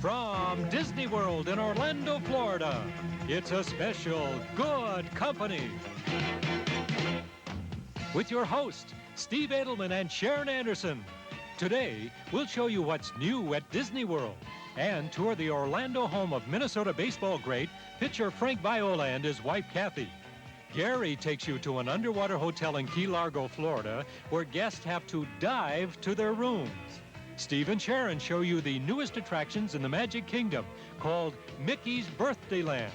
From Disney World in Orlando, Florida, it's a special Good Company. With your hosts, Steve Edelman and Sharon Anderson. Today, we'll show you what's new at Disney World and tour the Orlando home of Minnesota baseball great pitcher Frank Viola and his wife, Kathy. Gary takes you to an underwater hotel in Key Largo, Florida, where guests have to dive to their rooms. Steve and Sharon show you the newest attractions in the Magic Kingdom, called Mickey's Birthday Land.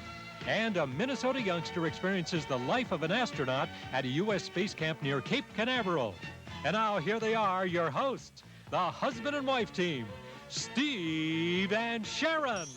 And a Minnesota youngster experiences the life of an astronaut at a U.S. space camp near Cape Canaveral. And now here they are, your hosts, the husband and wife team, Steve and Sharon.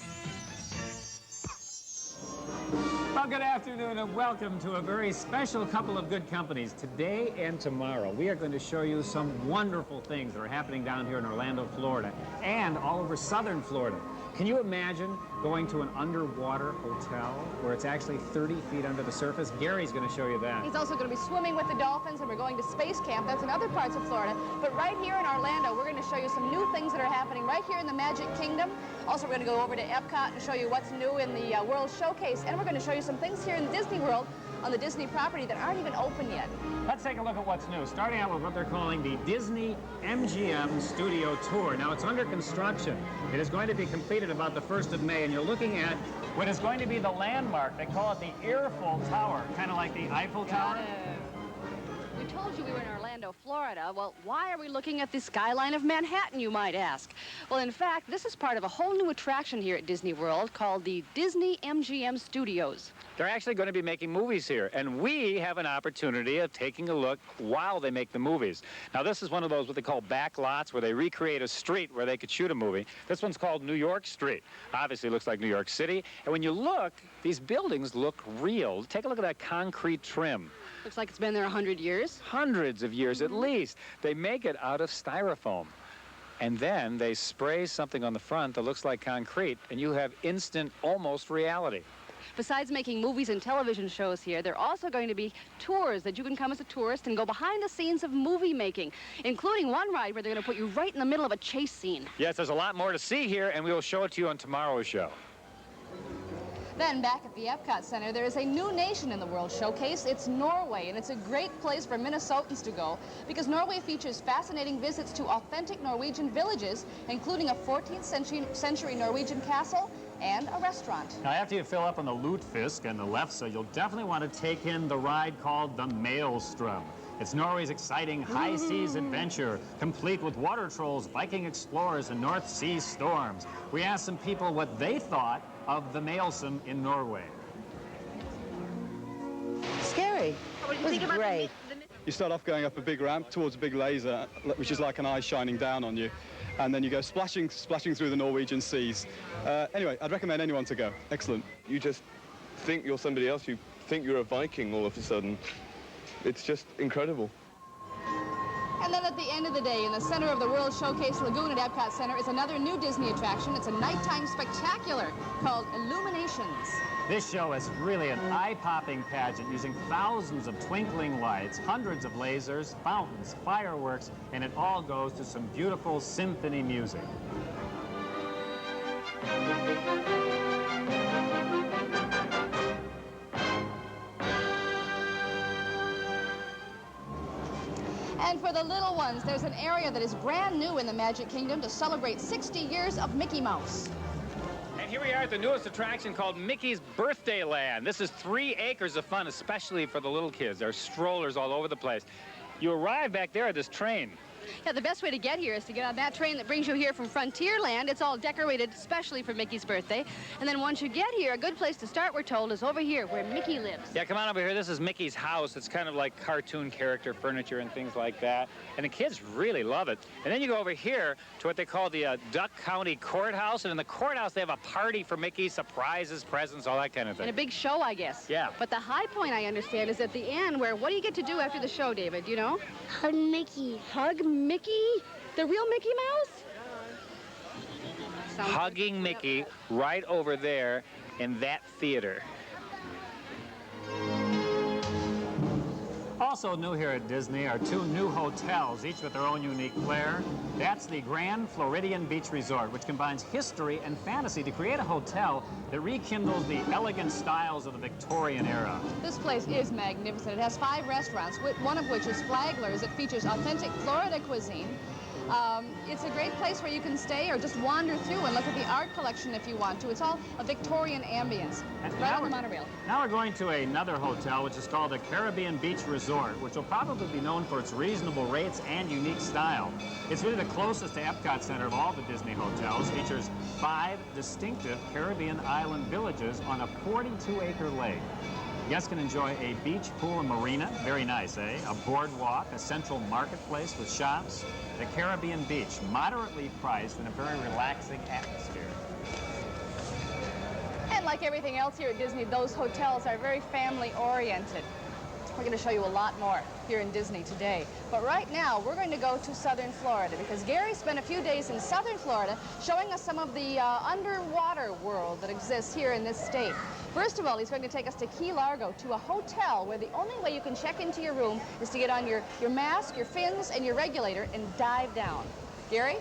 Well, good afternoon and welcome to a very special couple of good companies. Today and tomorrow, we are going to show you some wonderful things that are happening down here in Orlando, Florida, and all over southern Florida. Can you imagine going to an underwater hotel where it's actually 30 feet under the surface? Gary's going to show you that. He's also going to be swimming with the dolphins, and we're going to space camp. That's in other parts of Florida. But right here in Orlando, we're going to show you some new things that are happening right here in the Magic Kingdom. Also, we're going to go over to Epcot and show you what's new in the World Showcase. And we're going to show you some things here in Disney World on the Disney property that aren't even open yet. Let's take a look at what's new, starting out with what they're calling the Disney MGM Studio Tour. Now, it's under construction. It is going to be completed about the 1st of May, and you're looking at what is going to be the landmark. They call it the Earful Tower, kind of like the Eiffel Tower. We told you we were in Orlando, Florida. Well, why are we looking at the skyline of Manhattan, you might ask? Well, in fact, this is part of a whole new attraction here at Disney World called the Disney MGM Studios. They're actually going to be making movies here, and we have an opportunity of taking a look while they make the movies. Now, this is one of those what they call back lots, where they recreate a street where they could shoot a movie. This one's called New York Street. Obviously, it looks like New York City. And when you look, these buildings look real. Take a look at that concrete trim. Looks like it's been there 100 years. Hundreds of years at least. They make it out of styrofoam. And then they spray something on the front that looks like concrete, and you have instant, almost reality. Besides making movies and television shows here, there are also going to be tours that you can come as a tourist and go behind the scenes of movie making, including one ride where they're going to put you right in the middle of a chase scene. Yes, there's a lot more to see here, and we will show it to you on tomorrow's show. Then, back at the Epcot Center, there is a new nation in the World Showcase. It's Norway, and it's a great place for Minnesotans to go because Norway features fascinating visits to authentic Norwegian villages, including a 14th century Norwegian castle and a restaurant. Now, after you fill up on the Lutefisk and the Lefse, you'll definitely want to take in the ride called the Maelstrom. It's Norway's exciting high seas adventure, complete with water trolls, Viking explorers, and North Sea storms. We asked some people what they thought of the Maelstrom in Norway. Scary. It was great. You start off going up a big ramp towards a big laser, which is like an eye shining down on you. And then you go splashing through the Norwegian seas. Anyway, I'd recommend anyone to go. Excellent. You just think you're somebody else. You think you're a Viking all of a sudden. It's just incredible. And then at the end of the day, in the center of the World Showcase Lagoon at Epcot Center is another new Disney attraction. It's a nighttime spectacular called Illuminations. This show is really an eye-popping pageant using thousands of twinkling lights, hundreds of lasers, fountains, fireworks, and it all goes to some beautiful symphony music. And for the little ones, there's an area that is brand new in the Magic Kingdom to celebrate 60 years of Mickey Mouse. And here we are at the newest attraction called Mickey's Birthday Land. This is 3 acres of fun, especially for the little kids. There are strollers all over the place. You arrive back there at this train. Yeah, the best way to get here is to get on that train that brings you here from Frontierland. It's all decorated especially for Mickey's birthday. And then once you get here, a good place to start, we're told, is over here where Mickey lives. Yeah, come on over here. This is Mickey's house. It's kind of like cartoon character furniture and things like that. And the kids really love it. And then you go over here to what they call the Duck County Courthouse. And in the courthouse, they have a party for Mickey, surprises, presents, all that kind of thing. And a big show, I guess. Yeah. But the high point, I understand, is at the end where, what do you get to do after the show, David? Do you know? Hug Mickey. Hug Mickey? The real Mickey Mouse? Hugging Mickey right over there in that theater. Also new here at Disney are two new hotels, each with their own unique flair. That's the Grand Floridian Beach Resort, which combines history and fantasy to create a hotel that rekindles the elegant styles of the Victorian era. This place is magnificent. It has 5 restaurants, one of which is Flagler's. It features authentic Florida cuisine. It's a great place where you can stay or just wander through and look at the art collection if you want to. It's all a Victorian ambience, right on the monorail. Now we're going to another hotel, which is called the Caribbean Beach Resort, which will probably be known for its reasonable rates and unique style. It's really the closest to Epcot Center of all the Disney hotels. Features 5 distinctive Caribbean island villages on a 42-acre lake. Guests can enjoy a beach, pool, and marina. Very nice, eh? A boardwalk, a central marketplace with shops. The Caribbean Beach, moderately priced and a very relaxing atmosphere. And like everything else here at Disney, those hotels are very family-oriented. We're going to show you a lot more here in Disney today. But right now, we're going to go to southern Florida because Gary spent a few days in southern Florida showing us some of the underwater world that exists here in this state. First of all, he's going to take us to Key Largo, to a hotel where the only way you can check into your room is to get on your mask, your fins, and your regulator and dive down. Gary?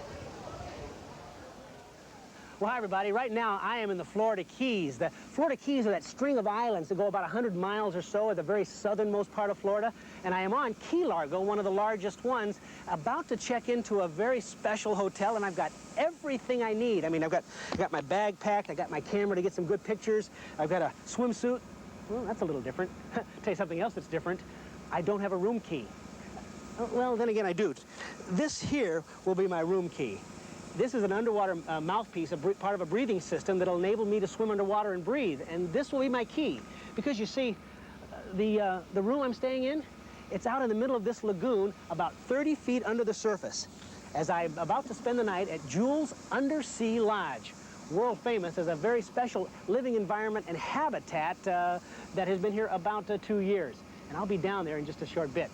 Well, hi, everybody. Right now, I am in the Florida Keys. The Florida Keys are that string of islands that go about 100 miles or so at the very southernmost part of Florida. And I am on Key Largo, one of the largest ones, about to check into a very special hotel, and I've got everything I need. I mean, I got my bag packed, I got my camera to get some good pictures, I've got a swimsuit. Well, that's a little different. Tell you something else that's different. I don't have a room key. Well, then again, I do. This here will be my room key. This is an underwater mouthpiece, part of a breathing system that'll enable me to swim underwater and breathe. And this will be my key. Because you see, the room I'm staying in, it's out in the middle of this lagoon, about 30 feet under the surface, as I'm about to spend the night at Jules Undersea Lodge, world famous as a very special living environment and habitat that has been here about 2 years. And I'll be down there in just a short bit.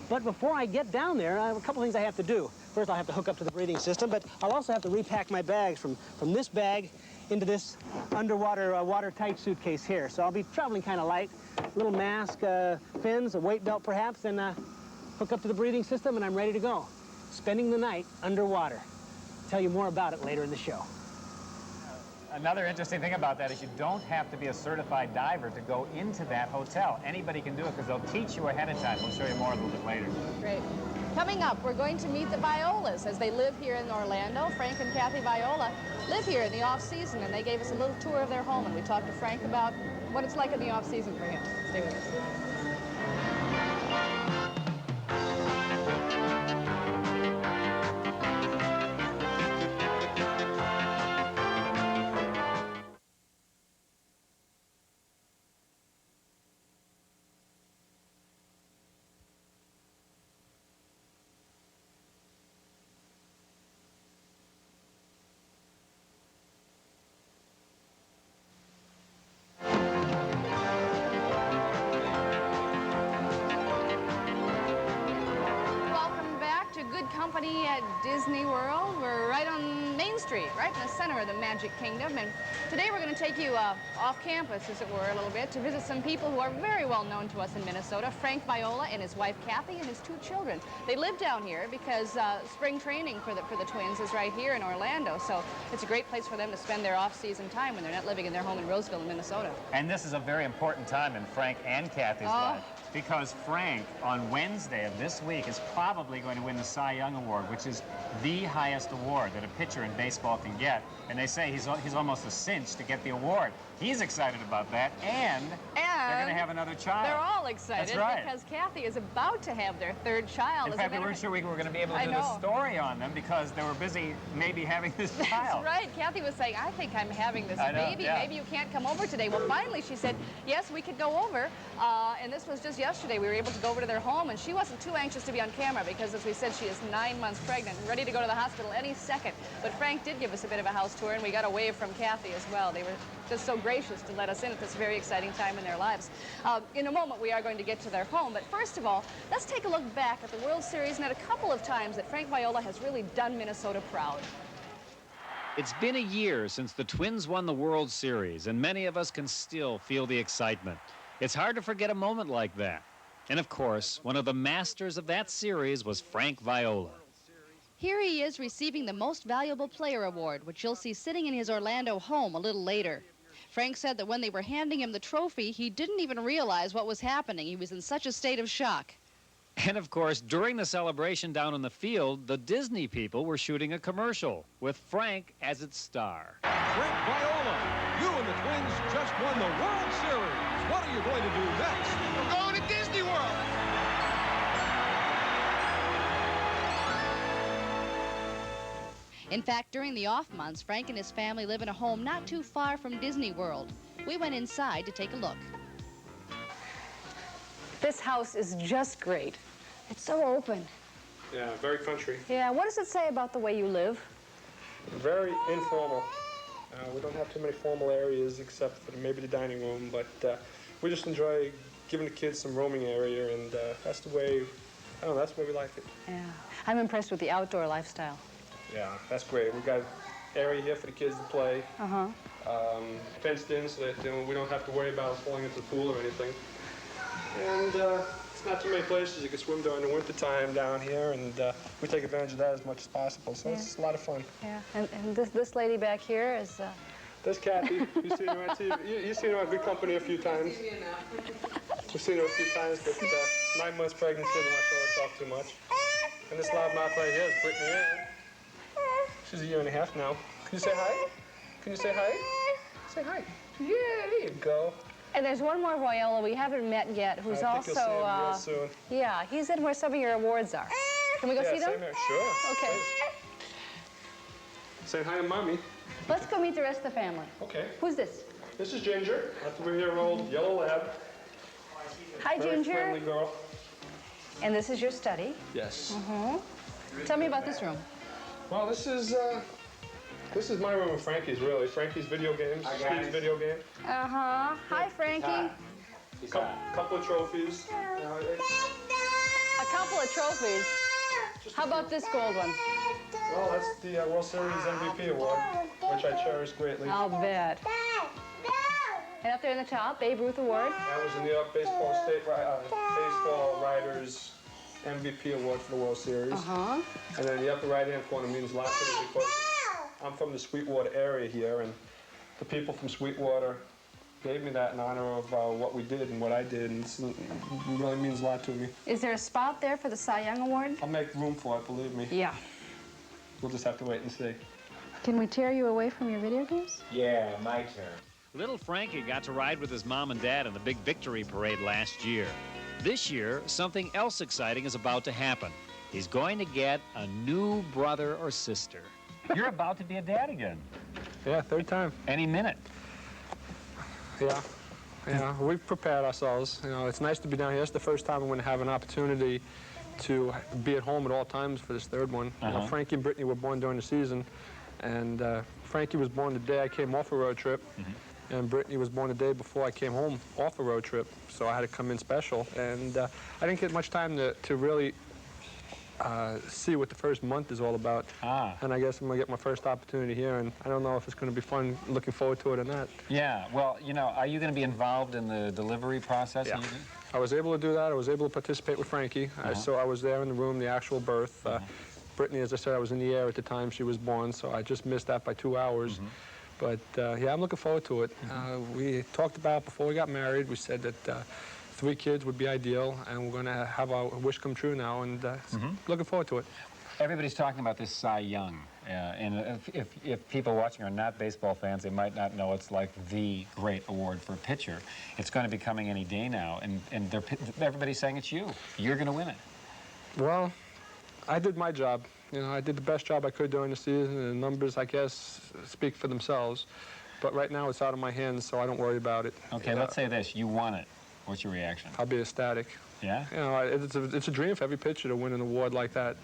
But before I get down there, I have a couple things I have to do. First, I'll have to hook up to the breathing system, but I'll also have to repack my bags from this bag into this underwater watertight suitcase here. So I'll be traveling kind of light, little mask, fins, a weight belt perhaps, and hook up to the breathing system, and I'm ready to go. Spending the night underwater. I'll tell you more about it later in the show. Another interesting thing about that is you don't have to be a certified diver to go into that hotel. Anybody can do it because they'll teach you ahead of time. We'll show you more a little bit later. Great. Coming up, we're going to meet the Violas as they live here in Orlando. Frank and Kathy Viola live here in the off-season, and they gave us a little tour of their home, and we talked to Frank about what it's like in the off-season for him. Stay with us. Company at Disney World. We're right on Main Street, right in the center of the Magic Kingdom. And today we're going to take you off campus, as it were, a little bit to visit some people who are very well known to us in Minnesota. Frank Viola and his wife Kathy and his 2 children. They live down here because spring training for the twins is right here in Orlando. So it's a great place for them to spend their off-season time when they're not living in their home in Roseville, Minnesota. And this is a very important time in Frank and Kathy's life. Because Frank, on Wednesday of this week, is probably going to win the Cy Young Award, which is the highest award that a pitcher in baseball can get. And they say he's almost a cinch to get the award. He's excited about that, and they're going to have another child. They're all excited. That's right. Because Kathy is about to have their 3rd child. In fact, we weren't sure we were going to be able to do the story on them because they were busy maybe having this child. That's right. Kathy was saying, I think I'm having this baby. Yeah. Maybe you can't come over today. Well, finally, she said, yes, we could go over. And this was just yesterday. We were able to go over to their home, and she wasn't too anxious to be on camera because, as we said, she is 9 months pregnant and ready to go to the hospital any second. But Frank did give us a bit of a house tour, and we got a wave from Kathy as well. They were just so gracious to let us in at this very exciting time in their lives. In a moment, we are going to get to their home. But first of all, let's take a look back at the World Series and at a couple of times that Frank Viola has really done Minnesota proud. It's been a year since the Twins won the World Series, and many of us can still feel the excitement. It's hard to forget a moment like that. And of course, one of the masters of that series was Frank Viola. Here he is receiving the Most Valuable Player Award, which you'll see sitting in his Orlando home a little later. Frank said that when they were handing him the trophy, he didn't even realize what was happening. He was in such a state of shock. And of course, during the celebration down on the field, the Disney people were shooting a commercial with Frank as its star. Frank Viola, you and the Twins just won the World Series. What are you going to do next? We're going to Disney World. In fact, during the off months, Frank and his family live in a home not too far from Disney World. We went inside to take a look. This house is just great. It's so open. Yeah, very country. Yeah, what does it say about the way you live? Very informal. We don't have too many formal areas except for maybe the dining room, but we just enjoy giving the kids some roaming area, and that's the way, I don't know, that's the way we like it. Yeah, I'm impressed with the outdoor lifestyle. Yeah, that's great. We've got area here for the kids to play. Uh-huh. Fenced in so that we don't have to worry about falling into the pool or anything. And it's not too many places you can swim during the winter time down here, and we take advantage of that as much as possible. So it's a lot of fun. Yeah, and this lady back here is... That's Kathy. You've seen her on TV. You've seen her on Good Company a few times. We've seen her a few times, but 9 months pregnant, she didn't want to show herself too much. And this loudmouth right here is Brittany Ann. She's 1.5 years now. Can you say hi? Can you say hi? Say hi. Yeah, there you go. And there's one more Viola we haven't met yet, who's I think also... you'll see him real soon. Yeah, he's in where some of your awards are. Can we go see them? Same here. Sure. Okay. Please. Say hi to Mommy. Let's go meet the rest of the family. Okay. Who's this? This is Ginger, a 3-year-old yellow lab. Hi, Very Ginger. friendly girl. And this is your study. Yes. Tell me about this room. Well, this is my room and Frankie's, really. Frankie's video games, Steve's video game. Uh-huh. Hi, Frankie. Couple of trophies. A couple of trophies. How about this gold one? Well, that's the World Series MVP award, which I cherish greatly. I'll bet. And up there in the top, Babe Ruth Award. That was the New York Baseball Writers MVP award for the World Series. Uh-huh. And then the upper right-hand corner means a lot to me because I'm from the Sweetwater area here, and the people from Sweetwater gave me that in honor of what we did and what I did, and it really means a lot to me. Is there a spot there for the Cy Young Award? I'll make room for it, believe me. Yeah. We'll just have to wait and see. Can we tear you away from your video games? Yeah, my turn. Little Frankie got to ride with his mom and dad in the big victory parade last year. This year, something else exciting is about to happen. He's going to get a new brother or sister. You're about to be a dad again. Yeah, third time. Any minute. Yeah, we've prepared ourselves. You know, it's nice to be down here. It's the first time I'm going to have an opportunity to be at home at all times for this third one. You know, Frankie and Brittany were born during the season, and Frankie was born the day I came off a road trip, and Brittany was born the day before I came home off a road trip, so I had to come in special. And I didn't get much time to really see what the first month is all about. And I guess I'm going to get my first opportunity here, and I don't know if it's going to be fun, looking forward to it or not. Yeah, well, you know, are you going to be involved in the delivery process? Yeah. I was able to do that. I was able to participate with Frankie. So I was there in the room, the actual birth. Brittany, as I said, I was in the air at the time she was born, so I just missed that by 2 hours. But yeah, I'm looking forward to it. We talked about before we got married, we said that 3 kids would be ideal, and we're going to have our wish come true now, and looking forward to it. Everybody's talking about this Cy Young, and if people watching are not baseball fans, they might not know it's like the great award for a pitcher. It's going to be coming any day now, and everybody's saying it's you. You're going to win it. Well, I did my job. You know, I did the best job I could during the season, and the numbers, I guess, speak for themselves. But right now, it's out of my hands, so I don't worry about it. Okay, let's say this. You won it. What's your reaction? I'll be ecstatic. Yeah? You know, it's a dream for every pitcher to win an award like that.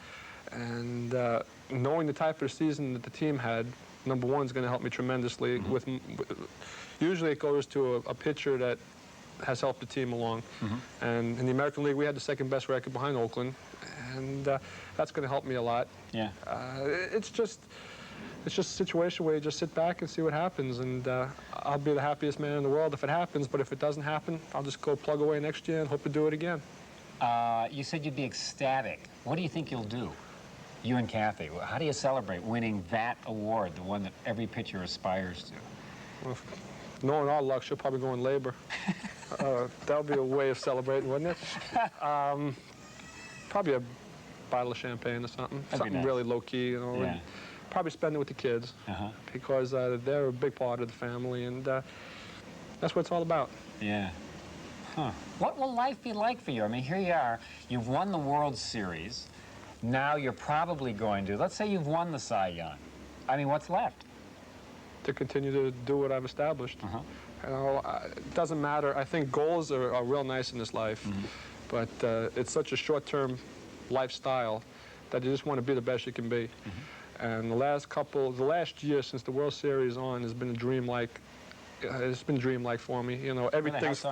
And knowing the type of season that the team had, number one, is going to help me tremendously. Usually it goes to a pitcher that has helped the team along. And in the American League, we had the second best record behind Oakland. And that's going to help me a lot. Yeah. It's just a situation where you just sit back and see what happens, and I'll be the happiest man in the world if it happens, but if it doesn't happen, I'll just go plug away next year and hope to do it again. You said you'd be ecstatic. What do you think you'll do? You and Kathy, how do you celebrate winning that award, the one that every pitcher aspires to? Well, knowing our luck, she'll probably go in labor. That'll be a way of celebrating, wouldn't it? Probably a bottle of champagne or something. Something nice. really low-key, you know. Yeah. And probably spend it with the kids because they're a big part of the family, and that's what it's all about. Yeah. Huh. What will life be like for you? I mean, here you are. You've won the World Series. Now you're probably going to, let's say you've won the Cy Young. I mean, what's left? To continue to do what I've established. You know, it doesn't matter. I think goals are real nice in this life, but it's such a short-term lifestyle that you just want to be the best you can be. And the last year since the World Series on has been a dream-like. It's been dream-like for me. You know, everything's.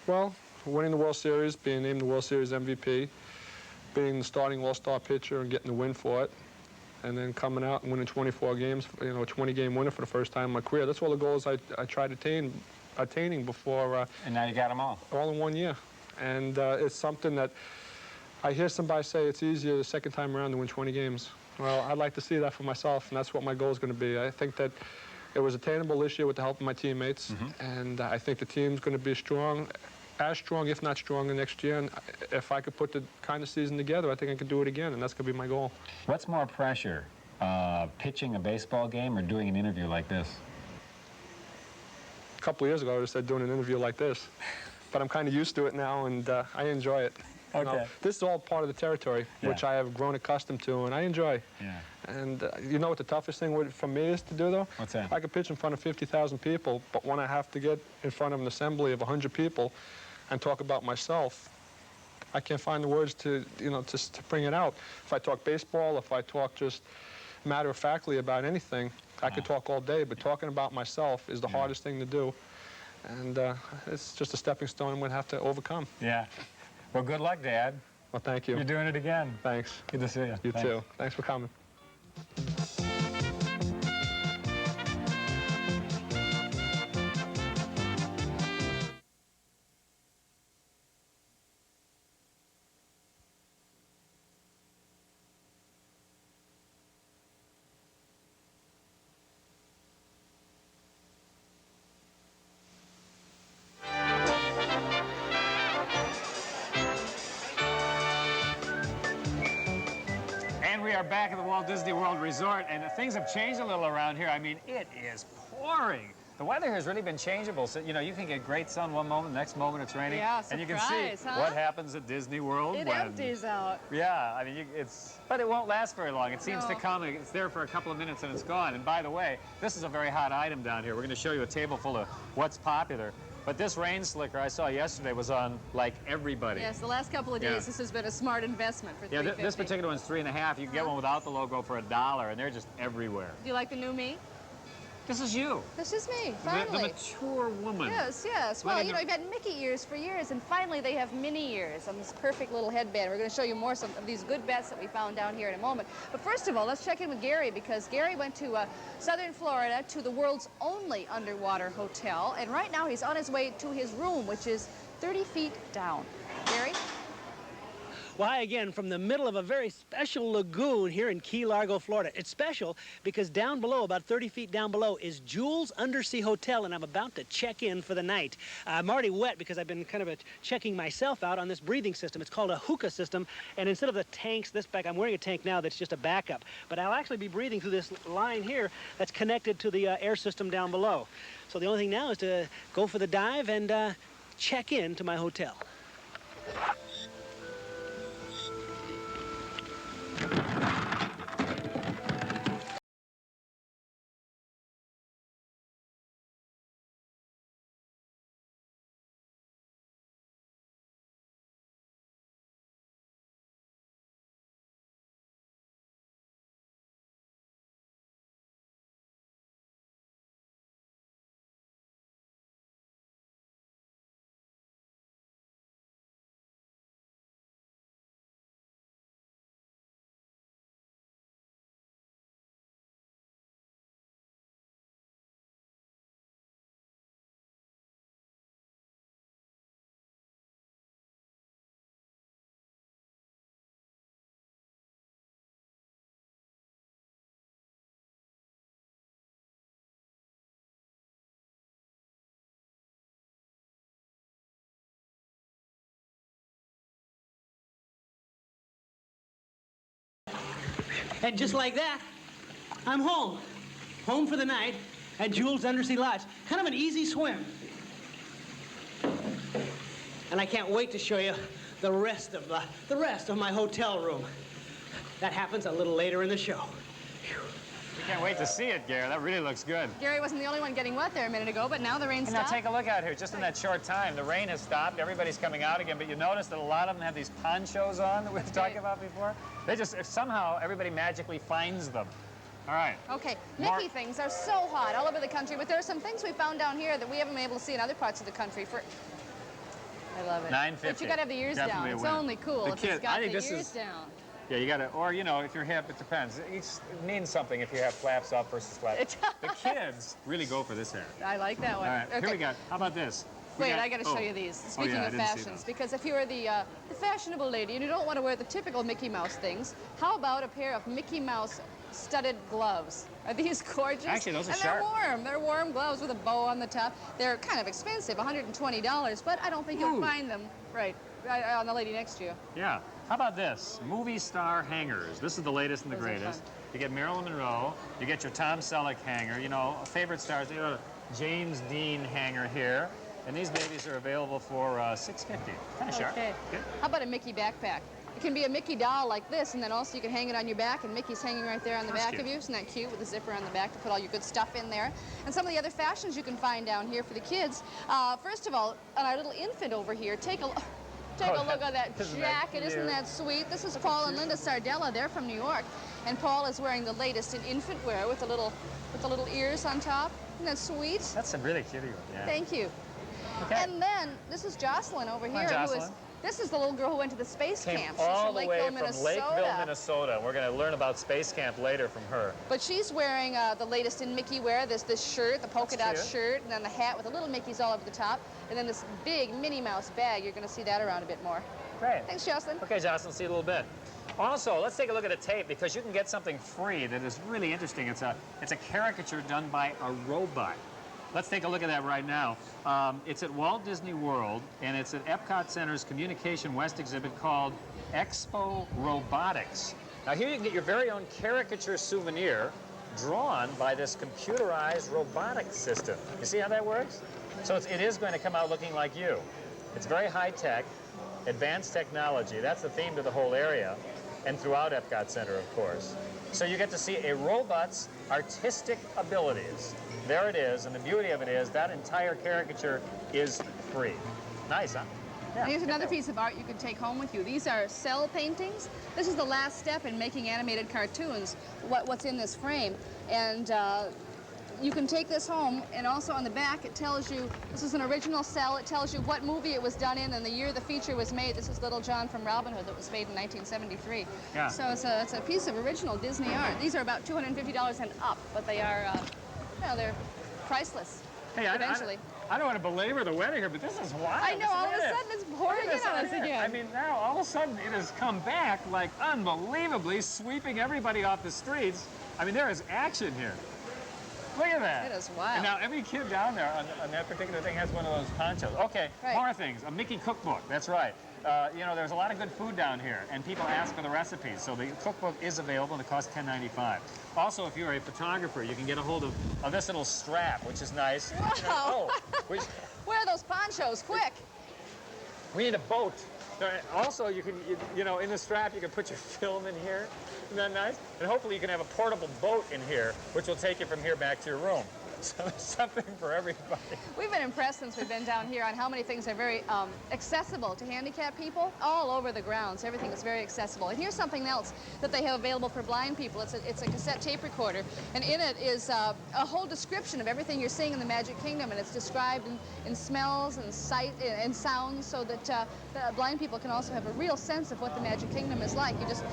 Well, winning the World Series, being named the World Series MVP, being the starting all-star pitcher and getting the win for it, and then coming out and winning 24 games, you know, a 20-game winner for the first time in my career. That's all the goals I tried attaining before. And now you got them all. All in 1 year. And it's something that I hear somebody say it's easier the second time around to win 20 games. Well, I'd like to see that for myself, and that's what my goal is going to be. I think that it was attainable this year with the help of my teammates, and I think the team's going to be strong, as strong, if not stronger, next year. And if I could put the kind of season together, I think I could do it again, and that's going to be my goal. What's more pressure, pitching a baseball game or doing an interview like this? A couple of years ago, I would have said doing an interview like this, but I'm kind of used to it now, and I enjoy it. You know, this is all part of the territory, which I have grown accustomed to, and I enjoy. And you know what the toughest thing for me is to do, though? What's that? I could pitch in front of 50,000 people, but when I have to get in front of an assembly of 100 people and talk about myself, I can't find the words to, you know, to bring it out. If I talk baseball, if I talk just matter-of-factly about anything, I could talk all day, but talking about myself is the hardest thing to do. And it's just a stepping stone I'm going to have to overcome. Yeah. Well, good luck, Dad. Well, thank you. You're doing it again. Thanks. Good to see you. You too. Thanks for coming. We are back at the Walt Disney World Resort, and things have changed a little around here. I mean, it is pouring. The weather here has really been changeable. So, you know, you can get great sun one moment, next moment it's raining. Yeah, and you can surprise, see huh? what happens at Disney World. It when, empties out. Yeah, I mean, but it won't last very long. It seems to come, it's there for a couple of minutes and it's gone. And by the way, this is a very hot item down here. We're going to show you a table full of what's popular. But this rain slicker I saw yesterday was on, like, everybody. Yes, the last couple of days, this has been a smart investment for $3.50. Yeah, this particular one's $3.50. You can get one without the logo for $1, and they're just everywhere. Do you like the new me? This is you. This is me, finally. The mature woman. Yes, yes. Well, you know, you've had Mickey ears for years, and finally they have Minnie ears on this perfect little headband. We're going to show you more of these good bets that we found down here in a moment. But first of all, let's check in with Gary, because Gary went to southern Florida to the world's only underwater hotel, and right now he's on his way to his room, which is 30 feet down. Gary? Well, hi again from the middle of a very special lagoon here in Key Largo, Florida. It's special because down below, about 30 feet down below, is Jules Undersea Hotel, and I'm about to check in for the night. I'm already wet because I've been kind of checking myself out on this breathing system. It's called a hookah system, and instead of the tanks, I'm wearing a tank now that's just a backup, but I'll actually be breathing through this line here that's connected to the air system down below. So the only thing now is to go for the dive and check in to my hotel. And just like that, I'm home. Home for the night at Jules Undersea Lodge. Kind of an easy swim. And I can't wait to show you the rest of my hotel room. That happens a little later in the show. We can't wait to see it, Gary. That really looks good. Gary wasn't the only one getting wet there a minute ago, but now the rain And now stopped. take a look out here. Just in that short time, the rain has stopped. Everybody's coming out again, but you notice that a lot of them have these ponchos on that we were talking about before. They just, somehow, everybody magically finds them. All right. Okay, Mickey things are so hot all over the country, but there are some things we found down here that we haven't been able to see in other parts of the country. I love it. $9.50. But you got to have the ears down. It's only cool if it's got the ears down. Yeah, you got to, or, you know, if you're hip, it depends. It means something if you have flaps up versus flaps. The kids really go for this hair. I like that one. All right, okay. Here we go. How about this? Wait, I got to show you these. Speaking of fashions, because if you are the fashionable lady and you don't want to wear the typical Mickey Mouse things, how about a pair of Mickey Mouse studded gloves? Are these gorgeous? Actually, those are and sharp. They're warm. They're warm gloves with a bow on the top. They're kind of expensive, $120, but I don't think you'll find them right on the lady next to you. Yeah. How about this? Movie star hangers. This is the latest and the greatest. You get Marilyn Monroe. You get your Tom Selleck hanger. You know, favorite stars. You know, James Dean hanger here. And these babies are available for $6.50. Kind of sharp. Okay. Good. How about a Mickey backpack? It can be a Mickey doll like this, and then also you can hang it on your back, and Mickey's hanging right there on the back of you. Isn't that cute, with a zipper on the back to put all your good stuff in there? And some of the other fashions you can find down here for the kids. First of all, on our little infant over here, take a look at that jacket. Isn't that sweet? This is Paul and Linda Sardella. They're from New York, and Paul is wearing the latest in infant wear with the little ears on top. Isn't that sweet? That's a really cute one. Yeah. Thank you. Okay. And then this is Jocelyn over here. Jocelyn. This is the little girl who went to the space camp. She's all from the way Lakeville, from Minnesota. Lakeville, Minnesota. We're going to learn about space camp later from her. But she's wearing the latest in Mickey wear. This shirt, the polka dot shirt, and then the hat with the little Mickeys all over the top, and then this big Minnie Mouse bag. You're going to see that around a bit more. Great. Thanks, Jocelyn. Okay, Jocelyn, see you in a little bit. Also, let's take a look at a tape, because you can get something free that is really interesting. It's a caricature done by a robot. Let's take a look at that right now. It's at Walt Disney World, and it's at Epcot Center's Communication West exhibit called Expo Robotics. Now here you can get your very own caricature souvenir drawn by this computerized robotic system. You see how that works? So it is going to come out looking like you. It's very high-tech, advanced technology. That's the theme to the whole area, and throughout Epcot Center, of course. So you get to see a robot's artistic abilities. There it is, and the beauty of it is that entire caricature is free. Nice, huh? Yeah. Here's another piece of art you can take home with you. These are cell paintings. This is the last step in making animated cartoons, what's in this frame. And you can take this home, and also on the back it tells you, this is an original cell. It tells you what movie it was done in and the year the feature was made. This is Little John from Robin Hood that was made in 1973. Yeah. So it's a piece of original Disney art. These are about $250 and up, but they are, well, they're priceless. Hey, eventually. I don't want to belabor the weather here, but this is wild. I know, all of a sudden it's pouring in on us again. I mean, now all of a sudden it has come back like unbelievably, sweeping everybody off the streets. I mean, there is action here. Look at that. It is wild. And now every kid down there on that particular thing has one of those ponchos. Okay, more things. A Mickey cookbook, that's right. You know, there's a lot of good food down here, and people ask for the recipes. So the cookbook is available, and it costs $10.95. Also, if you're a photographer, you can get a hold of this little strap, which is nice. Wow. You know, Wear those ponchos, quick. We need a boat. Also, you can, you know, in the strap, you can put your film in here. Isn't that nice? And hopefully you can have a portable boat in here, which will take you from here back to your room. So there's something for everybody. We've been impressed since we've been down here on how many things are very accessible to handicapped people all over the grounds. Everything is very accessible. And here's something else that they have available for blind people. It's a cassette tape recorder, and in it is a whole description of everything you're seeing in the Magic Kingdom, and it's described in smells and sight and sounds, so that blind people can also have a real sense of what the Magic Kingdom is like. You just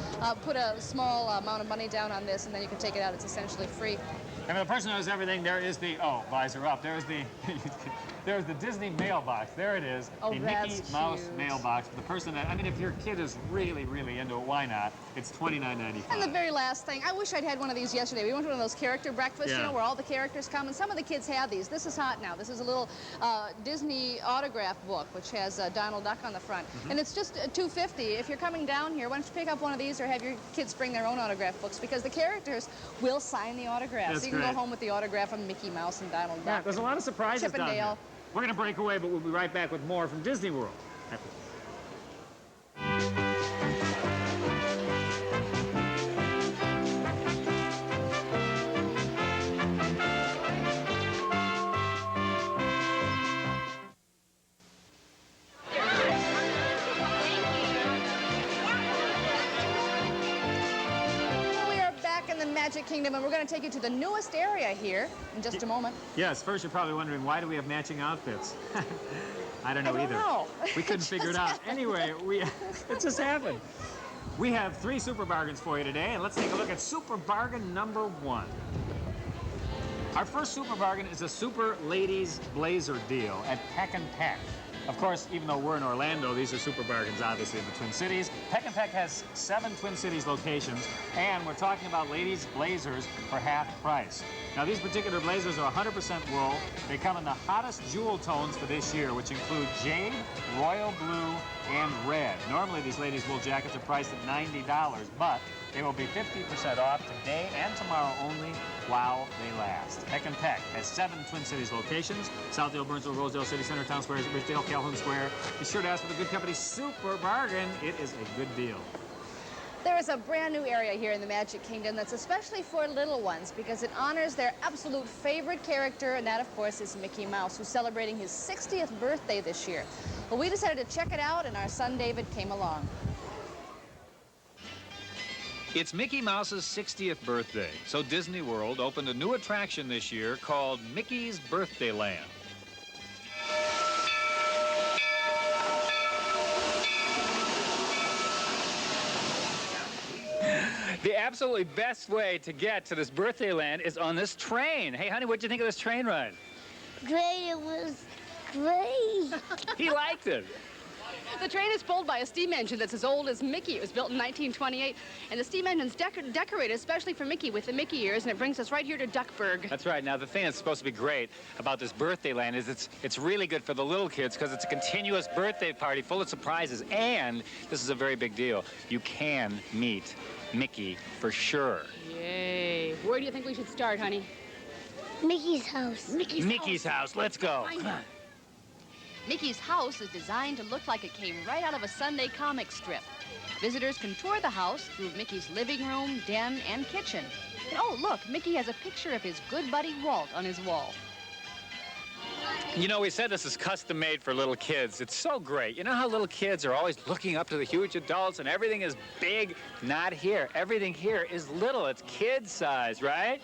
put a small amount of money down on this, and then you can take it out. It's essentially free. And for the person who knows everything, there is There's the, oh, visor up. There's the, there's the Disney mailbox. There it is. Oh, the that's Mickey Mouse cute. mailbox. For the person that, I mean, if your kid is really, really into it, why not? It's $29.95. And the very last thing, I wish I'd had one of these yesterday. We went to one of those character breakfasts, you know, where all the characters come, and some of the kids have these. This is hot now. This is a little Disney autograph book, which has Donald Duck on the front. And it's just $2.50. If you're coming down here, why don't you pick up one of these or have your kids bring their own autograph books, because the characters will sign the autographs. That's so you can great. go home with the autograph of Mickey Mouse and Donald Duck. Yeah, there's a lot of surprises down here. Chippendale. We're going to break away, but we'll be right back with more from Disney World. Magic Kingdom, and we're going to take you to the newest area here in just a moment. Yes, first you're probably wondering, why do we have matching outfits? I don't know either. Know. We couldn't figure it out. Anyway, it just happened. We have 3 super bargains for you today, and let's take a look at super bargain number 1. Our first super bargain is a super ladies blazer deal at Peck and Peck. Of course, even though we're in Orlando, these are super bargains, obviously, in the Twin Cities. Peck and Peck has 7 Twin Cities locations, and we're talking about ladies' blazers for half price. Now, these particular blazers are 100% wool. They come in the hottest jewel tones for this year, which include jade, royal blue, and red. Normally, these ladies' wool jackets are priced at $90, but they will be 50% off today and tomorrow only while they last. Peck and Peck has 7 Twin Cities locations: Southdale, Burnsville, Rosedale, City Center, Town Square, Ridgedale, Calhoun Square. Be sure to ask for the good company super bargain. It is a good deal. There is a brand new area here in the Magic Kingdom that's especially for little ones because it honors their absolute favorite character, and that, of course, is Mickey Mouse, who's celebrating his 60th birthday this year. Well, we decided to check it out, and our son David came along. It's Mickey Mouse's 60th birthday, so Disney World opened a new attraction this year called Mickey's Birthday Land. The absolutely best way to get to this birthday land is on this train. Hey, honey, what'd you think of this train ride? Great, it was great. He liked it. The train is pulled by a steam engine that's as old as Mickey. It was built in 1928, and the steam engine's decorated especially for Mickey with the Mickey ears, and it brings us right here to Duckburg. That's right. Now, the thing that's supposed to be great about this birthday land is it's really good for the little kids because it's a continuous birthday party full of surprises, and this is a very big deal. You can meet Mickey for sure. Yay. Where do you think we should start, honey? Mickey's house. Mickey's house. Let's go. Come on. Mickey's house is designed to look like it came right out of a Sunday comic strip. Visitors can tour the house through Mickey's living room, den, and kitchen. And oh, look, Mickey has a picture of his good buddy Walt on his wall. You know, we said this is custom made for little kids. It's so great. You know how little kids are always looking up to the huge adults and everything is big? Not here. Everything here is little. It's kid size, right?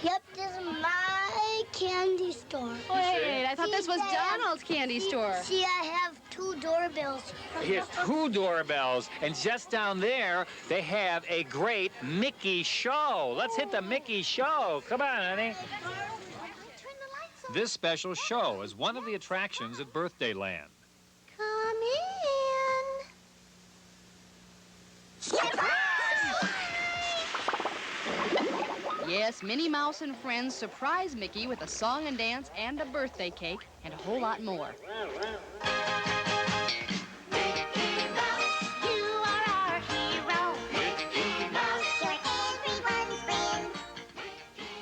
Yep, this is my candy store. Wait, I thought this was Donald's candy store. See, I have 2 doorbells. Here's 2 doorbells, and just down there, they have a great Mickey show. Let's hit the Mickey show. Come on, honey. This special show is one of the attractions at Birthday Land. Come in. Yes, Minnie Mouse and friends surprise Mickey with a song and dance and a birthday cake and a whole lot more.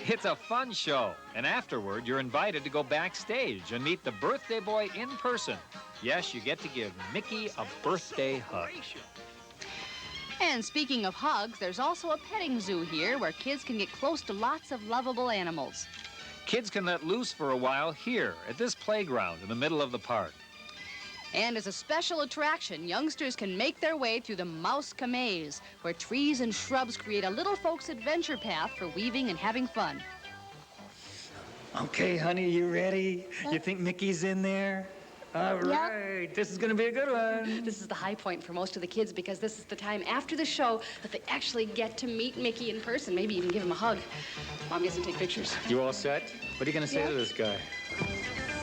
It's a fun show, and afterward, you're invited to go backstage and meet the birthday boy in person. Yes, you get to give Mickey a birthday hug. And speaking of hugs, there's also a petting zoo here where kids can get close to lots of lovable animals. Kids can let loose for a while here at this playground in the middle of the park. And as a special attraction, youngsters can make their way through the Mouse Maze, where trees and shrubs create a little folks' adventure path for weaving and having fun. Okay, honey, you ready? You think Mickey's in there? All right, this is going to be a good one. This is the high point for most of the kids because this is the time after the show that they actually get to meet Mickey in person, maybe even give him a hug. Mom gets to take pictures. You all set? What are you going to say to this guy?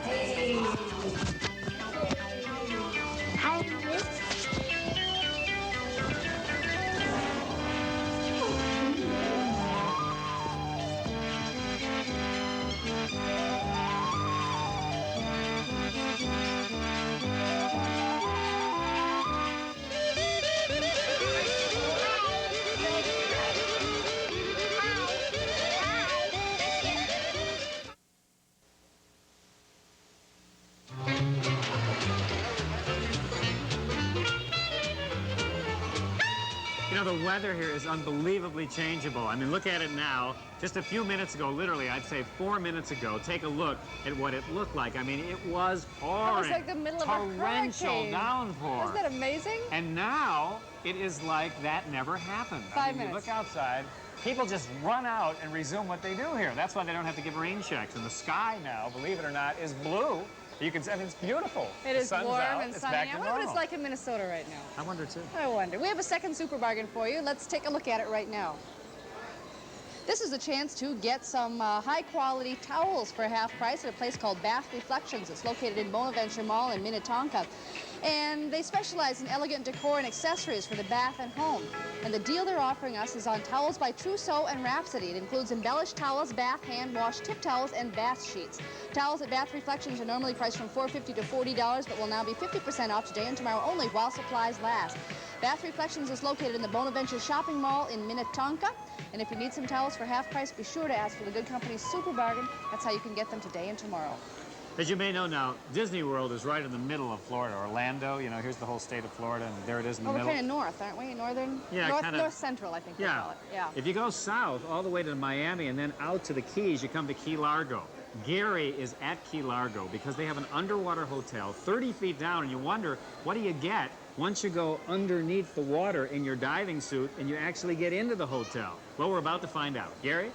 Hey. Hi, Miss. You know, the weather here is unbelievably changeable. I mean, look at it now. Just a few minutes ago, literally, I'd say 4 minutes ago, take a look at what it looked like. I mean, it was pouring. It was like the middle of a torrential hurricane. downpour. Isn't that amazing? And now, it is like that never happened. 5 You minutes. look outside, people just run out and resume what they do here. That's why they don't have to give rain checks. And the sky now, believe it or not, is blue. You can see, I mean, it's beautiful. It The is sun's warm out, and it's sunny. back I to wonder what it's normal. like in Minnesota right now. I wonder, too. I wonder. We have a second super bargain for you. Let's take a look at it right now. This is a chance to get some high-quality towels for half price at a place called Bath Reflections. It's located in Bonaventure Mall in Minnetonka. And they specialize in elegant decor and accessories for the bath and home. And the deal they're offering us is on towels by Trousseau and Rhapsody. It includes embellished towels, bath, hand wash, tip towels, and bath sheets. Towels at Bath Reflections are normally priced from $4.50 to $40, but will now be 50% off today and tomorrow only while supplies last. Bath Reflections is located in the Bonaventure Shopping Mall in Minnetonka. And if you need some towels for half price, be sure to ask for the good company's super bargain. That's how you can get them today and tomorrow. As you may know now, Disney World is right in the middle of Florida. Orlando, you know, here's the whole state of Florida, and there it is in the Well, we're middle. kind of north, aren't we? Northern? Yeah, North Central, I think they call it. Yeah. If you go south all the way to Miami and then out to the Keys, you come to Key Largo. Gary is at Key Largo because they have an underwater hotel 30 feet down, and you wonder, what do you get once you go underneath the water in your diving suit and you actually get into the hotel? Well, we're about to find out. Gary?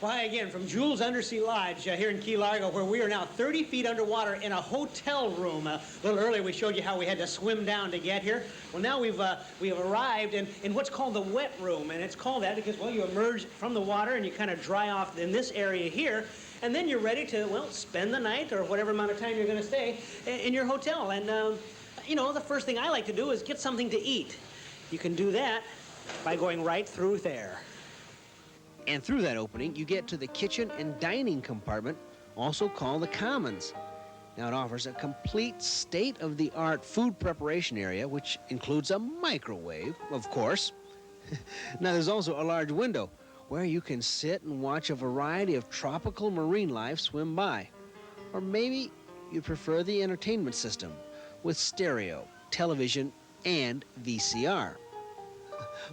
Well, hi again from Jules Undersea Lodge here in Key Largo, where we are now 30 feet underwater in a hotel room. A little earlier, we showed you how we had to swim down to get here. Well, now we have arrived in what's called the wet room, and it's called that because, well, you emerge from the water and you kind of dry off in this area here, and then you're ready to, well, spend the night or whatever amount of time you're going to stay in your hotel. And, you know, the first thing I like to do is get something to eat. You can do that by going right through there. And through that opening, you get to the kitchen and dining compartment, also called the Commons. Now, it offers a complete state-of-the-art food preparation area, which includes a microwave, of course. Now, there's also a large window where you can sit and watch a variety of tropical marine life swim by. Or maybe you'd prefer the entertainment system with stereo, television, and VCR.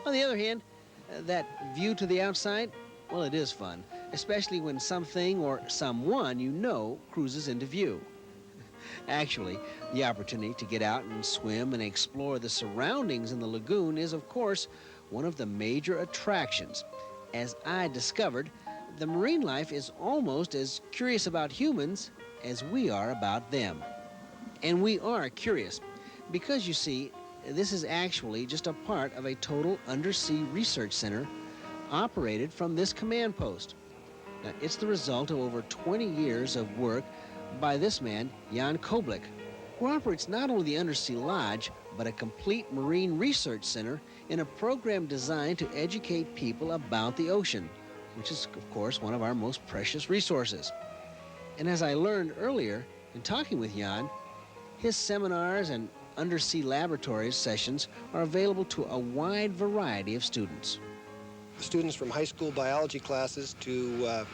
On the other hand, that view to the outside, well, it is fun, especially when something or someone you know cruises into view. Actually, the opportunity to get out and swim and explore the surroundings in the lagoon is, of course, one of the major attractions. As I discovered, the marine life is almost as curious about humans as we are about them. And we are curious because, you see, this is actually just a part of a total undersea research center operated from this command post. Now, it's the result of over 20 years of work by this man, Jan Koblik, who operates not only the Undersea Lodge, but a complete marine research center in a program designed to educate people about the ocean, which is, of course, one of our most precious resources. And as I learned earlier in talking with Jan, his seminars and undersea laboratories sessions are available to a wide variety of students. Students from high school biology classes to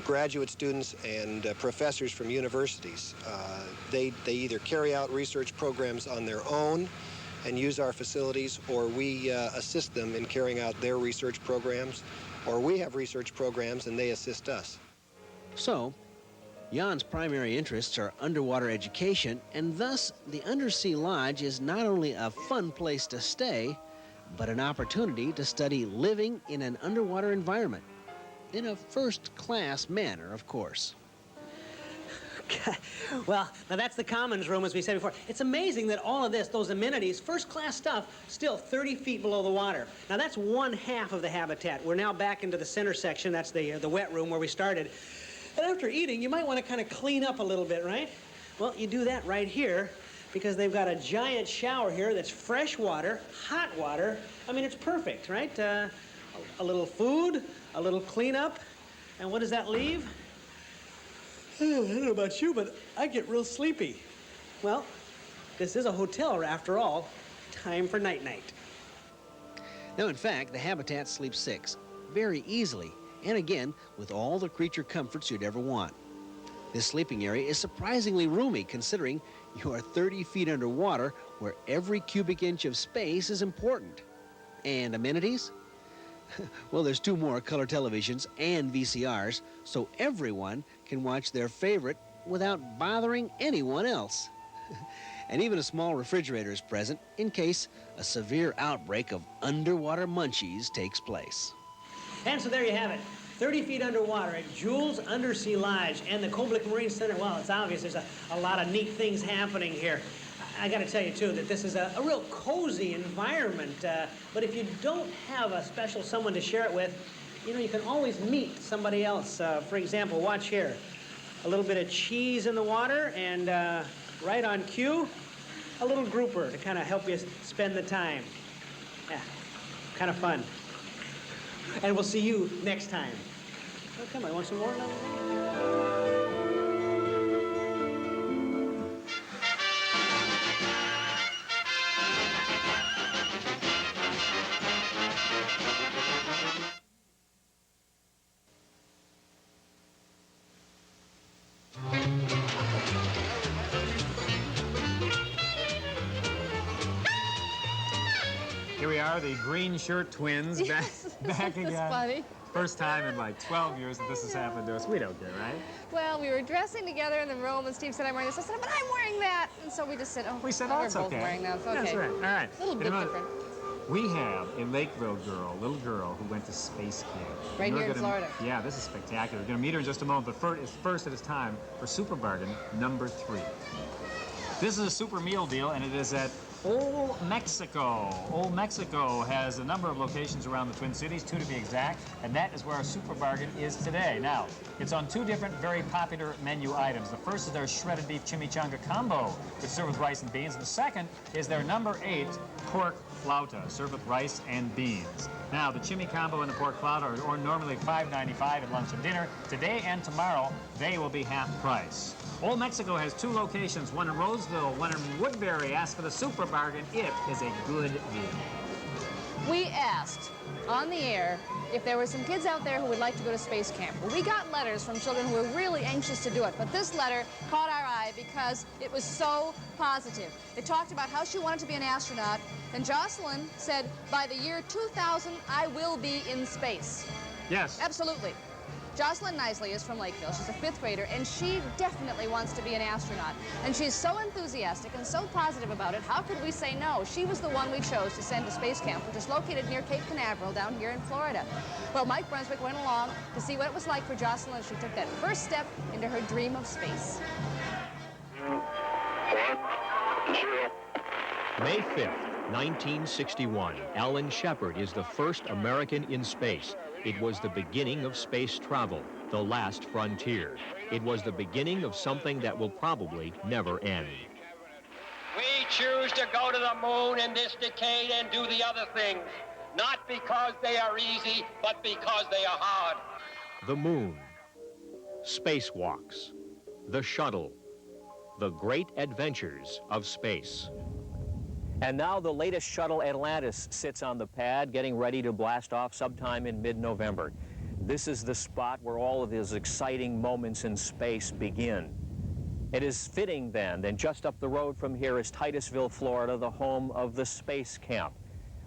graduate students and professors from universities. They either carry out research programs on their own and use our facilities, or we assist them in carrying out their research programs, or we have research programs and they assist us. So, Jan's primary interests are underwater education, and thus the Undersea Lodge is not only a fun place to stay, but an opportunity to study living in an underwater environment. In a first-class manner, of course. Well, now that's the commons room, as we said before. It's amazing that all of this, those amenities, first-class stuff, still 30 feet below the water. Now that's one half of the habitat. We're now back into the center section. That's the wet room where we started. And after eating, you might want to kind of clean up a little bit, right? Well, you do that right here because they've got a giant shower here that's fresh water, hot water. I mean, it's perfect, right? A little food, a little cleanup, and what does that leave? I don't know about you, but I get real sleepy. Well, this is a hotel after all. Time for night-night. Now, in fact, the habitat sleeps 6 very easily, and again, with all the creature comforts you'd ever want. This sleeping area is surprisingly roomy, considering you are 30 feet underwater, where every cubic inch of space is important. And amenities? Well, there's 2 more color televisions and VCRs, so everyone can watch their favorite without bothering anyone else. And even a small refrigerator is present in case a severe outbreak of underwater munchies takes place. And so there you have it. 30 feet underwater at Jules Undersea Lodge and the Koblik Marine Center. Well, it's obvious there's a lot of neat things happening here. I got to tell you, too, that this is a real cozy environment. But if you don't have a special someone to share it with, you know, you can always meet somebody else. For example, watch here. A little bit of cheese in the water, and right on cue, a little grouper to kind of help you spend the time. Yeah, kind of fun. And we'll see you next time. Oh, come on, want some more? Here we are, the green shirt twins, back again. That's funny. First time in like 12 years that this has happened to us. We don't care, right? Well, we were dressing together in the room, and Steve said, I'm wearing this. I said, but I'm wearing that. And so we just said, oh, We said, we're it's both okay. wearing that. It's okay. That's right. All right. A little bit different. We have a Lakeville girl, little girl, who went to space camp. Right here in Florida. Yeah, this is spectacular. We're going to meet her in just a moment, but first it is time for Super Bargain number 3. This is a super meal deal, and it is at Old Mexico. Old Mexico has a number of locations around the Twin Cities, 2 to be exact, and that is where our Super Bargain is today. Now, it's on 2 different very popular menu items. The first is their shredded beef chimichanga combo, which is served with rice and beans. And the second is their number 8 pork flauta, served with rice and beans. Now, the chimi combo and the pork flauta are normally $5.95 at lunch and dinner. Today and tomorrow, they will be half price. Old Mexico has 2 locations, one in Roseville, one in Woodbury. Ask for the Super Bargain. It is a good deal. We asked on the air if there were some kids out there who would like to go to space camp. Well, we got letters from children who were really anxious to do it, but this letter caught our eye because it was so positive. It talked about how she wanted to be an astronaut, and Jocelyn said, by the year 2000, I will be in space. Yes. Absolutely. Jocelyn Nisley is from Lakeville. She's a 5th grader, and she definitely wants to be an astronaut. And she's so enthusiastic and so positive about it, how could we say no? She was the one we chose to send to space camp, which is located near Cape Canaveral down here in Florida. Well, Mike Brunswick went along to see what it was like for Jocelyn as she took that first step into her dream of space. May 5th, 1961. Alan Shepard is the first American in space. It was the beginning of space travel, the last frontier. It was the beginning of something that will probably never end. We choose to go to the moon in this decade and do the other things, not because they are easy, but because they are hard. The moon, spacewalks, the shuttle, the great adventures of space. And now the latest shuttle, Atlantis, sits on the pad, getting ready to blast off sometime in mid-November. This is the spot where all of these exciting moments in space begin. It is fitting, then, that just up the road from here is Titusville, Florida, the home of the Space Camp,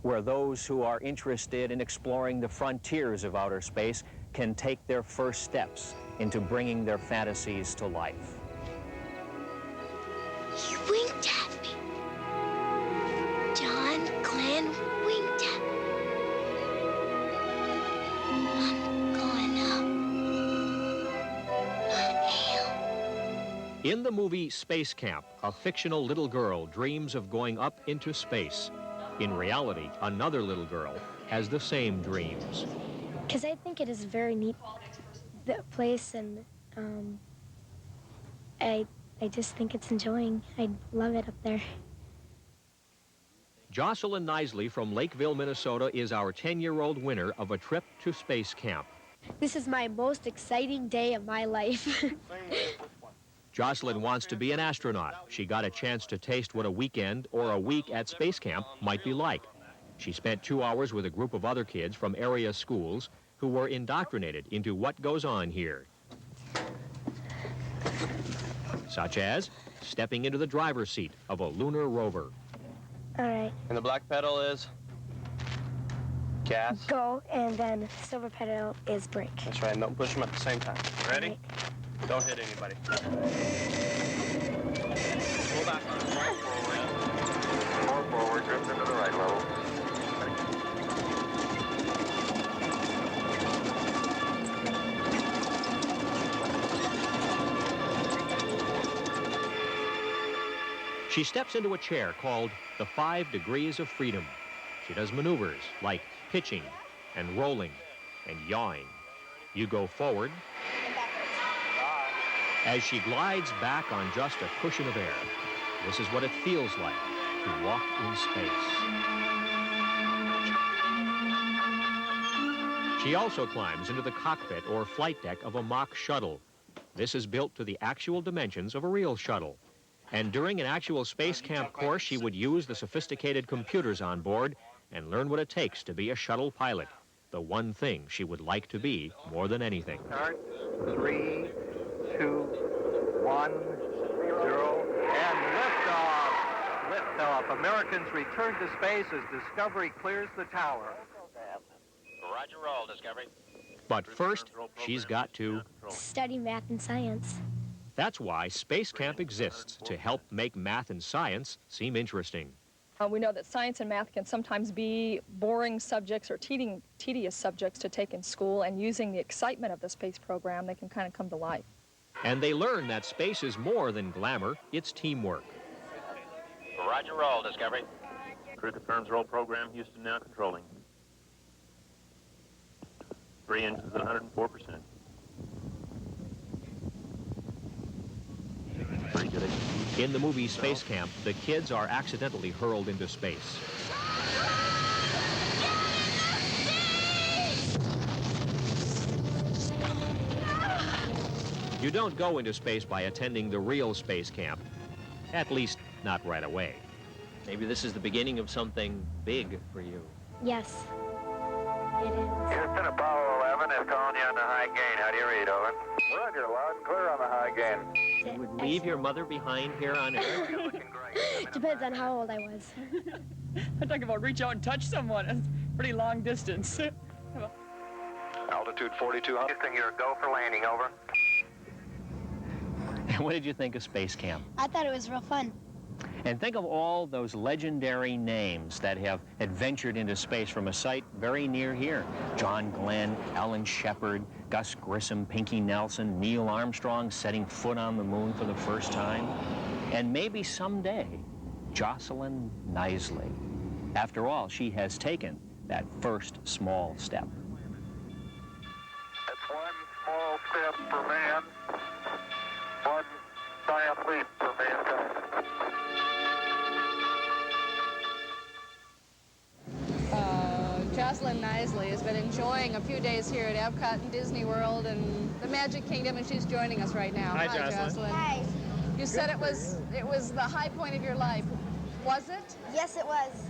where those who are interested in exploring the frontiers of outer space can take their first steps into bringing their fantasies to life. You winked at me. John Glenn winked at me. I'm going up. I am. In the movie Space Camp, a fictional little girl dreams of going up into space. In reality, another little girl has the same dreams. Because I think it is a very neat place, and I just think it's enjoying. I love it up there. Jocelyn Nisley from Lakeville, Minnesota is our 10-year-old winner of a trip to Space Camp. This is my most exciting day of my life. Jocelyn wants to be an astronaut. She got a chance to taste what a weekend or a week at Space Camp might be like. She spent 2 hours with a group of other kids from area schools who were indoctrinated into what goes on here. Such as stepping into the driver's seat of a lunar rover. All right. And the black pedal is gas. Go, and then silver pedal is brake. That's right, and don't push them at the same time. Ready? Right. Don't hit anybody. Pull back on it. More forward, drift into the right level. She steps into a chair called the 5 Degrees of Freedom. She does maneuvers like pitching and rolling and yawing. You go forward as she glides back on just a cushion of air. This is what it feels like to walk in space. She also climbs into the cockpit or flight deck of a mock shuttle. This is built to the actual dimensions of a real shuttle. And during an actual space camp course, she would use the sophisticated computers on board and learn what it takes to be a shuttle pilot, the one thing she would like to be more than anything. Start, 3, 2, 1, 0, and liftoff. Liftoff. Americans return to space as Discovery clears the tower. Roger, roll, Discovery. But first, she's got to study math and science. That's why Space Camp exists, to help make math and science seem interesting. We know that science and math can sometimes be boring subjects or tedious subjects to take in school, and using the excitement of the space program, they can kind of come to life. And they learn that space is more than glamour, it's teamwork. Roger, roll, Discovery. Crew confirms roll program, Houston now controlling. 3 engines at 104%. Very good. In the movie Space Camp, the kids are accidentally hurled into space. You don't go into space by attending the real space camp. At least, not right away. Maybe this is the beginning of something big for you. Yes, it is. Houston, Apollo 11 is calling you on the high gain. How do you read, over? Roger, loud and clear on the high gain. You would leave your mother behind here on Earth? Depends on how old I was. I'm talking about reach out and touch someone. It's a pretty long distance. Altitude 4200. Houston, you're a go for landing, over. What did you think of Space Camp? I thought it was real fun. And think of all those legendary names that have adventured into space from a site very near here. John Glenn, Alan Shepard, Gus Grissom, Pinky Nelson, Neil Armstrong setting foot on the moon for the first time. And maybe someday, Jocelyn Nisley. After all, she has taken that first small step. That's one small step for man, one giant leap for mankind. Jocelyn Nisley has been enjoying a few days here at Epcot and Disney World and the Magic Kingdom, and she's joining us right now. Hi, Jocelyn. Hi. You said it was the high point of your life. Was it? Yes, it was.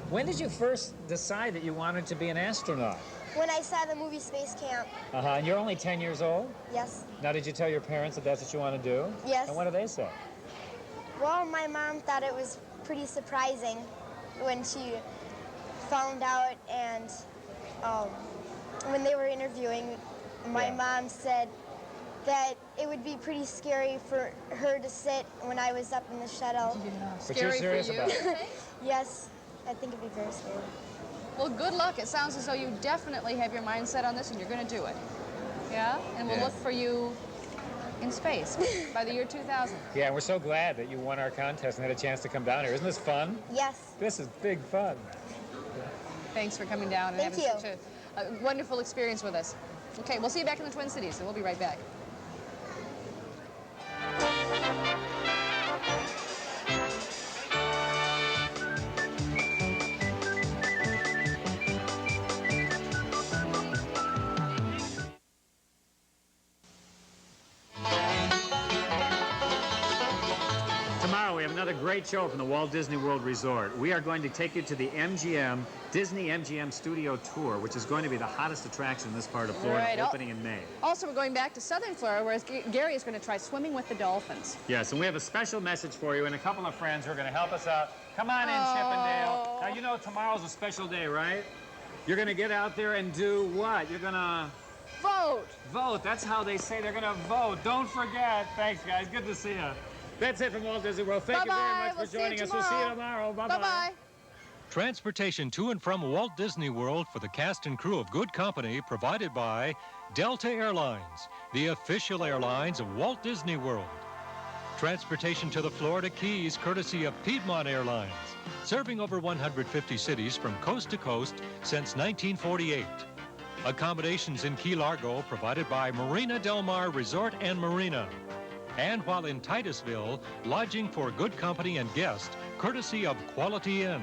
When did you first decide that you wanted to be an astronaut? When I saw the movie Space Camp. And you're only 10 years old? Yes. Now, did you tell your parents that that's what you want to do? Yes. And what do they say? Well, my mom thought it was pretty surprising when she found out, and when they were interviewing, my mom said that it would be pretty scary for her to sit when I was up in the shuttle. But you're serious about it? Yes, I think it'd be very scary. Well, good luck. It sounds as though you definitely have your mind set on this and you're going to do it. Yeah? And we'll look for you in space by the year 2000. Yeah, and we're so glad that you won our contest and had a chance to come down here. Isn't this fun? Yes. This is big fun. Thanks for coming down and having such a wonderful experience with us. Okay, we'll see you back in the Twin Cities, and we'll be right back. Tomorrow we have another great show from the Walt Disney World Resort. We are going to take you to the Disney MGM Studio Tour, which is going to be the hottest attraction in this part of Florida, opening in May. Also, we're going back to southern Florida, where Gary is going to try swimming with the dolphins. Yes, and we have a special message for you and a couple of friends who are going to help us out. Come on in, Chippendale. Now, you know tomorrow's a special day, right? You're going to get out there and do what? You're going to... vote. Vote. That's how they say they're going to vote. Don't forget. Thanks, guys. Good to see you. That's it from Walt Disney World. Thank you very much for joining us. We'll see you tomorrow. Bye-bye. Bye-bye. Transportation to and from Walt Disney World for the cast and crew of Good Company provided by Delta Airlines, the official airlines of Walt Disney World. Transportation to the Florida Keys courtesy of Piedmont Airlines, serving over 150 cities from coast to coast since 1948. Accommodations in Key Largo provided by Marina Del Mar Resort and Marina. And while in Titusville, lodging for Good Company and guests, courtesy of Quality Inn.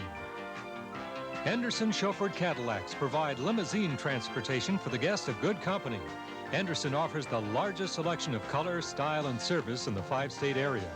Henderson chauffeured Cadillacs provide limousine transportation for the guests of Good Company. Henderson offers the largest selection of color, style, and service in the 5-state area.